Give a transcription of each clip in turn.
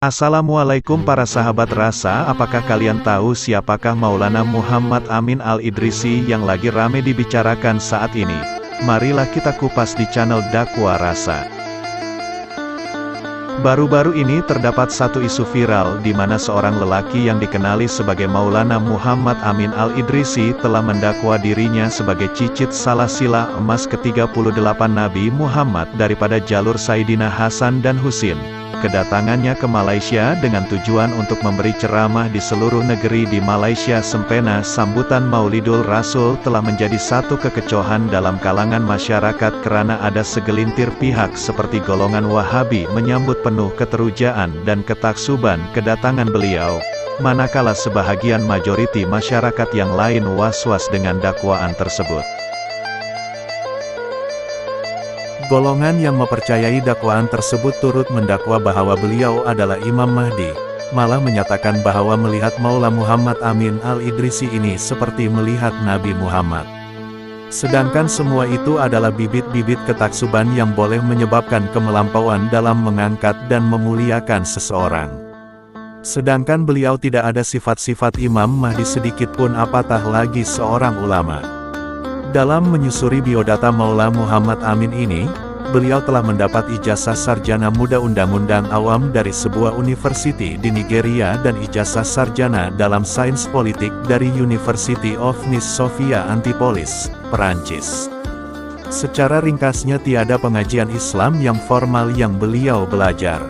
Assalamualaikum para sahabat Rasa, apakah kalian tahu siapakah Maulana Muhammad Amin Al-Idrisi yang lagi rame dibicarakan saat ini? Marilah kita kupas di channel Dakwah Rasa. Baru-baru ini terdapat satu isu viral di mana seorang lelaki yang dikenali sebagai Maulana Muhammad Amin Al-Idrisi telah mendakwa dirinya sebagai cicit salasila emas ke-38 Nabi Muhammad daripada jalur Sayyidina Hasan dan Husin. Kedatangannya ke Malaysia dengan tujuan untuk memberi ceramah di seluruh negeri di Malaysia. Sempena sambutan Maulidul Rasul telah menjadi satu kekecohan dalam kalangan masyarakat karena ada segelintir pihak seperti golongan Wahabi menyambut penuh keterujaan dan ketaksuban kedatangan beliau, manakala sebahagian majoriti masyarakat yang lain was-was dengan dakwaan tersebut. Golongan yang mempercayai dakwaan tersebut turut mendakwa bahwa beliau adalah Imam Mahdi, malah menyatakan bahwa melihat Maulana Muhammad Amin Al-Idrisi ini seperti melihat Nabi Muhammad. Sedangkan semua itu adalah bibit-bibit ketaksuban yang boleh menyebabkan kemelampauan dalam mengangkat dan memuliakan seseorang. Sedangkan beliau tidak ada sifat-sifat Imam Mahdi sedikit pun, apatah lagi seorang ulama. Dalam menyusuri biodata Maulana Muhammad Amin ini, beliau telah mendapat ijazah sarjana muda undang-undang awam dari sebuah university di Nigeria dan ijazah sarjana dalam sains politik dari University of Nice Sofia Antipolis, Perancis. Secara ringkasnya tiada pengajian Islam yang formal yang beliau belajar.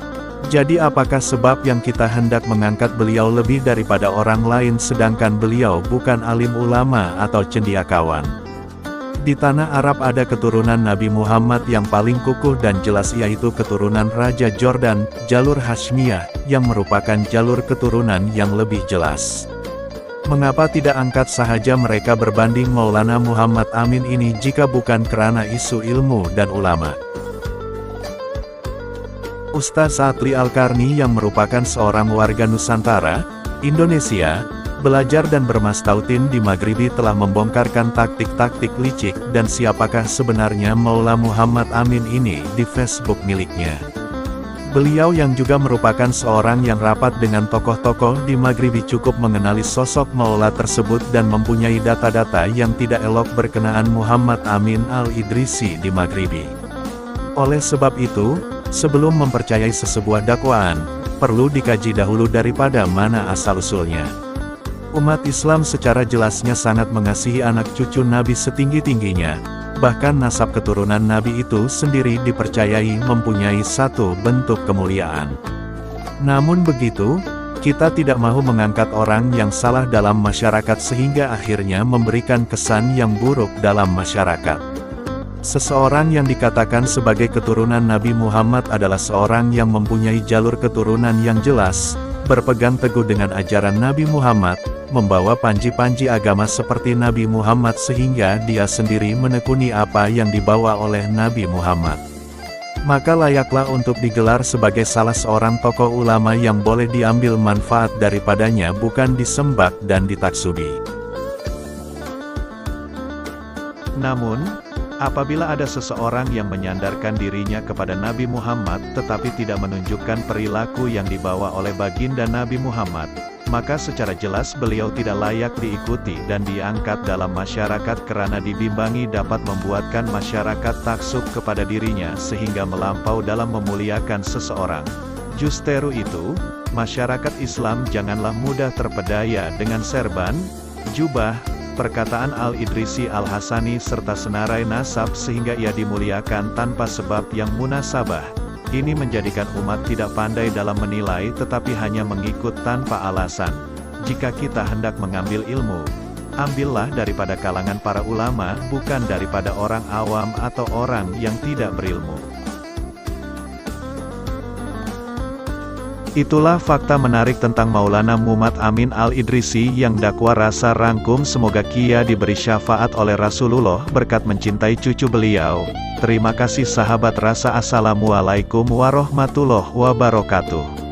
Jadi apakah sebab yang kita hendak mengangkat beliau lebih daripada orang lain sedangkan beliau bukan alim ulama atau cendekiawan? Di tanah Arab ada keturunan Nabi Muhammad yang paling kukuh dan jelas, yaitu keturunan Raja Jordan, jalur Hashmiyah, yang merupakan jalur keturunan yang lebih jelas. Mengapa tidak angkat sahaja mereka berbanding Maulana Muhammad Amin ini jika bukan karena isu ilmu dan ulama? Ustaz Satli Al-Karni yang merupakan seorang warga Nusantara, Indonesia, belajar dan bermastautin di Maghribi telah membongkarkan taktik-taktik licik dan siapakah sebenarnya Maulana Muhammad Amin ini di Facebook miliknya. Beliau yang juga merupakan seorang yang rapat dengan tokoh-tokoh di Maghribi cukup mengenali sosok Maula tersebut dan mempunyai data-data yang tidak elok berkenaan Muhammad Amin Al-Idrisi di Maghribi. Oleh sebab itu, sebelum mempercayai sesebuah dakwaan, perlu dikaji dahulu daripada mana asal-usulnya. Umat Islam secara jelasnya sangat mengasihi anak cucu Nabi setinggi-tingginya, bahkan nasab keturunan Nabi itu sendiri dipercayai mempunyai satu bentuk kemuliaan. Namun begitu, kita tidak mau mengangkat orang yang salah dalam masyarakat sehingga akhirnya memberikan kesan yang buruk dalam masyarakat. Seseorang yang dikatakan sebagai keturunan Nabi Muhammad adalah seorang yang mempunyai jalur keturunan yang jelas, berpegang teguh dengan ajaran Nabi Muhammad, membawa panji-panji agama seperti Nabi Muhammad sehingga dia sendiri menekuni apa yang dibawa oleh Nabi Muhammad. Maka layaklah untuk digelar sebagai salah seorang tokoh ulama yang boleh diambil manfaat daripadanya, bukan disembah dan ditaksubi. Namun, apabila ada seseorang yang menyandarkan dirinya kepada Nabi Muhammad tetapi tidak menunjukkan perilaku yang dibawa oleh baginda Nabi Muhammad, maka secara jelas beliau tidak layak diikuti dan diangkat dalam masyarakat karena dibimbangi dapat membuatkan masyarakat taksub kepada dirinya sehingga melampau dalam memuliakan seseorang. Justeru itu, masyarakat Islam janganlah mudah terpedaya dengan serban, jubah, perkataan Al-Idrisi Al-Hasani serta senarai nasab sehingga ia dimuliakan tanpa sebab yang munasabah. Ini menjadikan umat tidak pandai dalam menilai tetapi hanya mengikut tanpa alasan. Jika kita hendak mengambil ilmu, ambillah daripada kalangan para ulama, bukan daripada orang awam atau orang yang tidak berilmu. Itulah fakta menarik tentang Maulana Muhammad Amin Al-Idrisi yang Dakwah Rasa rangkum. Semoga Kia diberi syafaat oleh Rasulullah berkat mencintai cucu beliau. Terima kasih sahabat Rasa. Assalamualaikum warahmatullahi wabarakatuh.